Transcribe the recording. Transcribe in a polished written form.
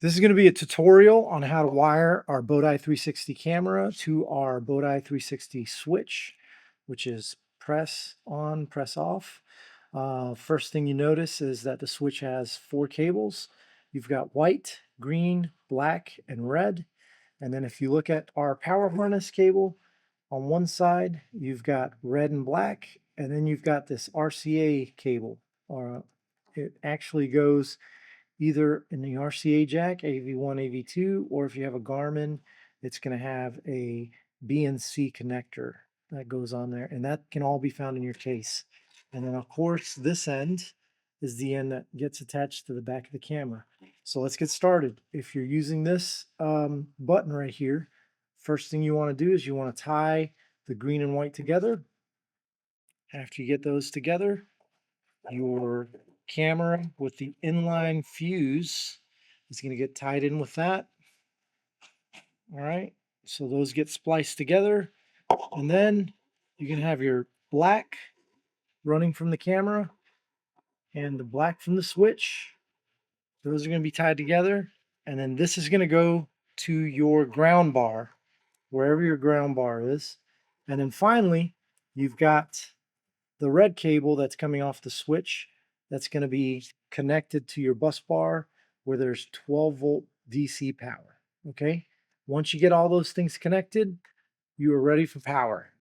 This is going to be a tutorial on how to wire our Boateye360 camera to our Boateye360 switch, which is press on, press off. First thing you notice is that the switch has 4 cables. You've got white, green, black, and red. And then if you look at our power harness cable, on one side, you've got red and black, and then you've got this RCA cable. It actually goes either in the RCA jack, AV1, AV2, or if you have a Garmin, it's going to have a BNC connector that goes on there, and that can all be found in your case. And then, of course, this end is the end that gets attached to the back of the camera. So let's get started. If you're using this button right here, first thing you want to do is you want to tie the green and white together. After you get those together, your camera with the inline fuse is going to get tied in with that. All right, so those get spliced together, and then you can have your black running from the camera and the black from the switch. Those are going to be tied together, and then this is going to go to your ground bar, wherever your ground bar is. And then finally, you've got the red cable that's coming off the switch that's going to be connected to your bus bar where there's 12-volt DC power. Okay, once you get all those things connected, you are ready for power.